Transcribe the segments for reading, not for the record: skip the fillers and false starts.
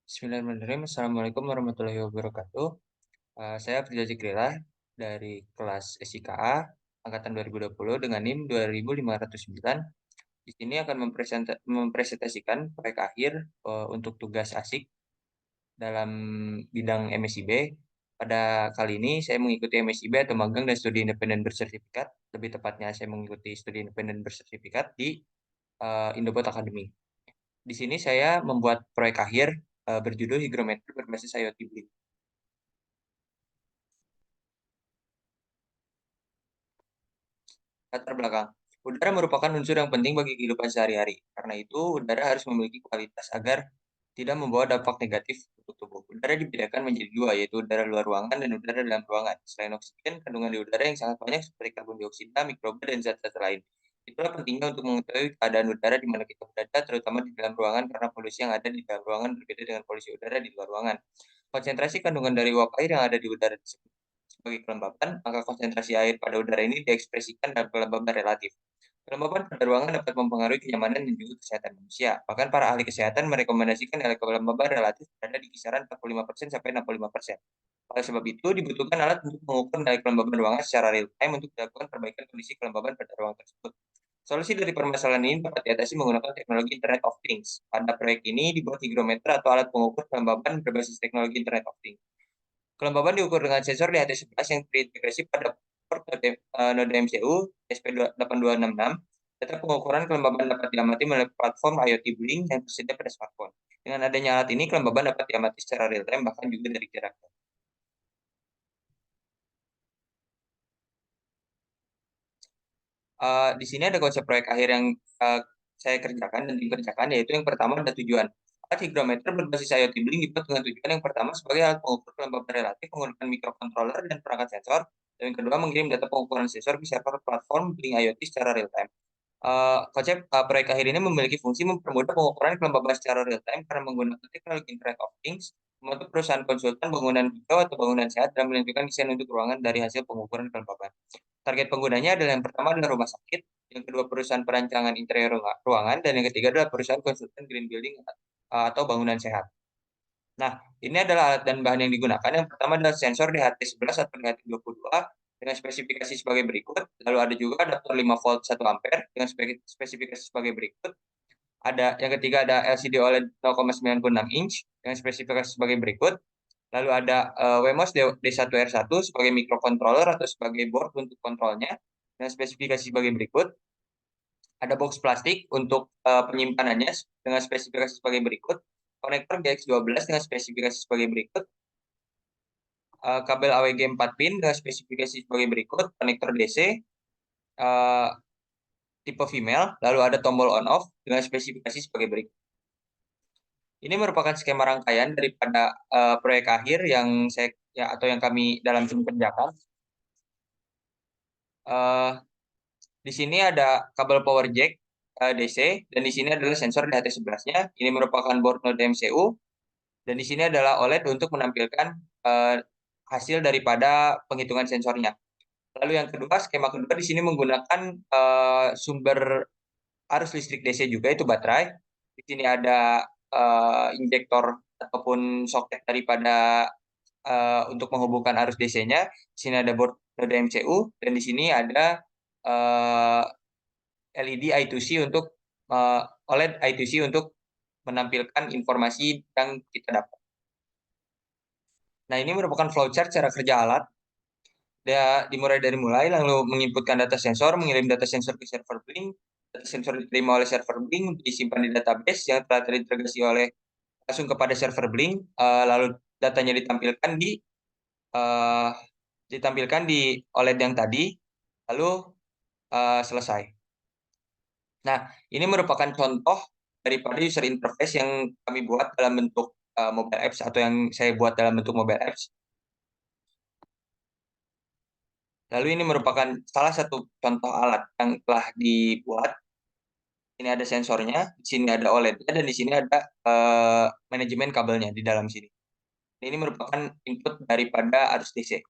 Bismillahirrahmanirrahim. Assalamualaikum warahmatullahi wabarakatuh. Saya Firza Zikrillah dari kelas SIKA angkatan 2020 dengan NIM 2509. Di sini akan mempresentasikan proyek akhir untuk tugas asik dalam bidang MSIB. Pada kali ini saya mengikuti MSIB atau magang dan studi independen bersertifikat. Lebih tepatnya saya mengikuti studi independen bersertifikat di Indobot Academy. Di sini saya membuat proyek akhir berjudul Hygrometer berbasis IoT Blink. Latar belakang. Udara merupakan unsur yang penting bagi kehidupan sehari-hari. Karena itu, udara harus memiliki kualitas agar tidak membawa dampak negatif untuk tubuh. Udara dibedakan menjadi dua, yaitu udara luar ruangan dan udara dalam ruangan. Selain oksigen, kandungan di udara yang sangat banyak seperti karbon dioksida, mikroba, dan zat-zat lain. Itulah pentingnya untuk mengetahui keadaan udara di mana kita berada, terutama di dalam ruangan, karena polusi yang ada di dalam ruangan berbeda dengan polusi udara di luar ruangan. Konsentrasi kandungan dari uap air yang ada di udara tersebut sebagai kelembapan, maka konsentrasi air pada udara ini diekspresikan dalam kelembaban relatif. Kelembapan pada ruangan dapat mempengaruhi kenyamanan dan juga kesehatan manusia. Bahkan para ahli kesehatan merekomendasikan nilai kelembaban relatif berada di kisaran 45% sampai 65%. Oleh sebab itu, dibutuhkan alat untuk mengukur nilai kelembaban ruangan secara real time untuk dilakukan perbaikan kondisi kelembaban pada ruang tersebut. Solusi dari permasalahan ini dapat diatasi menggunakan teknologi Internet of Things. Pada proyek ini dibuat hygrometer atau alat pengukur kelembaban berbasis teknologi Internet of Things. Kelembaban diukur dengan sensor di HT11 yang terintegrasi pada port node MCU SP8266. Data pengukuran kelembaban dapat diamati melalui platform IoT Blink yang tersedia pada smartphone. Dengan adanya alat ini, kelembaban dapat diamati secara real time bahkan juga dari jarak. Di sini ada konsep proyek akhir yang saya kerjakan dan dikerjakan, yaitu yang pertama ada tujuan. Alat hygrometer berbasis IoT Blink dibuat dengan tujuan yang pertama sebagai alat pengukur kelembaban relatif menggunakan microcontroller dan perangkat sensor, dan yang kedua mengirim data pengukuran sensor ke server platform Blink IoT secara real time. Konsep proyek akhir ini memiliki fungsi mempermudah pengukuran kelembaban secara real time karena menggunakan teknologi Internet of Things, membantu perusahaan konsultan bangunan hijau atau bangunan sehat dalam menentukan desain untuk ruangan dari hasil pengukuran kelembaban. Target penggunanya adalah yang pertama adalah rumah sakit, yang kedua perusahaan perancangan interior ruangan, dan yang ketiga adalah perusahaan konsultan green building atau bangunan sehat. Nah, ini adalah alat dan bahan yang digunakan. Yang pertama adalah sensor di HT11 atau di HT22 dengan spesifikasi sebagai berikut. Lalu ada juga adaptor 5 volt 1 ampere dengan spesifikasi sebagai berikut. Yang ketiga ada LCD OLED 0,96 inch dengan spesifikasi sebagai berikut. Lalu ada Wemos D1R1 sebagai microcontroller atau sebagai board untuk kontrolnya dengan spesifikasi sebagai berikut. Ada box plastik untuk penyimpanannya dengan spesifikasi sebagai berikut. Konektor GX12 dengan spesifikasi sebagai berikut. Kabel AWG 4 pin dengan spesifikasi sebagai berikut. Konektor DC tipe female. Lalu ada tombol on off dengan spesifikasi sebagai berikut. Ini merupakan skema rangkaian daripada proyek akhir yang yang kami dalam tim kerjakan. Di sini ada kabel power jack DC, dan di sini adalah sensor di HT11-nya. Ini merupakan board node MCU, dan di sini adalah OLED untuk menampilkan hasil daripada penghitungan sensornya. Lalu yang kedua, skema kedua di sini menggunakan sumber arus listrik DC juga, itu baterai. Di sini ada injektor ataupun soket daripada untuk menghubungkan arus DC-nya. Di sini ada board node MCU, dan di sini ada LED I2C untuk OLED I2C untuk menampilkan informasi yang kita dapat. Nah, ini merupakan flowchart cara kerja alat. Dimulai dari lalu menginputkan data sensor, mengirim data sensor ke server Blink, data sensor diterima oleh server Blink, disimpan di database yang telah terintegrasi langsung kepada server Blink, lalu datanya ditampilkan di OLED yang tadi, lalu selesai. Nah, ini merupakan contoh daripada user interface yang kami buat dalam bentuk mobile apps atau yang saya buat dalam bentuk mobile apps. Lalu ini merupakan salah satu contoh alat yang telah dibuat. Ini ada sensornya, di sini ada OLED-nya, dan di sini ada manajemen kabelnya di dalam sini. Ini merupakan input daripada arus DC.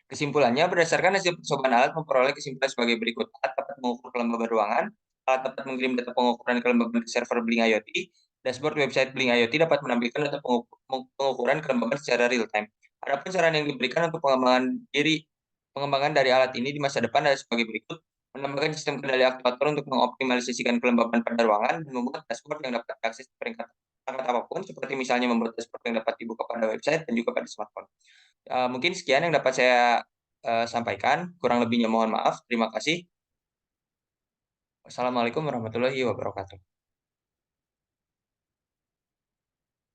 Kesimpulannya, berdasarkan hasil percobaan alat memperoleh kesimpulan sebagai berikut. Alat dapat mengukur kelembaban ruangan, alat dapat mengirim data pengukuran kelembaban ke server Blink IoT, Dashboard website Blink IoT dapat menampilkan data pengukuran kelembaban secara real time. Adapun saran yang diberikan untuk pengembangan dari alat ini di masa depan adalah sebagai berikut: menambahkan sistem kendali aktuator untuk mengoptimalisasikan kelembaban pada ruangan dan membuat dashboard yang dapat diakses di perangkat apapun, seperti misalnya membuat dashboard yang dapat dibuka pada website dan juga pada smartphone. Mungkin sekian yang dapat saya sampaikan. Kurang lebihnya mohon maaf. Terima kasih. Wassalamualaikum warahmatullahi wabarakatuh.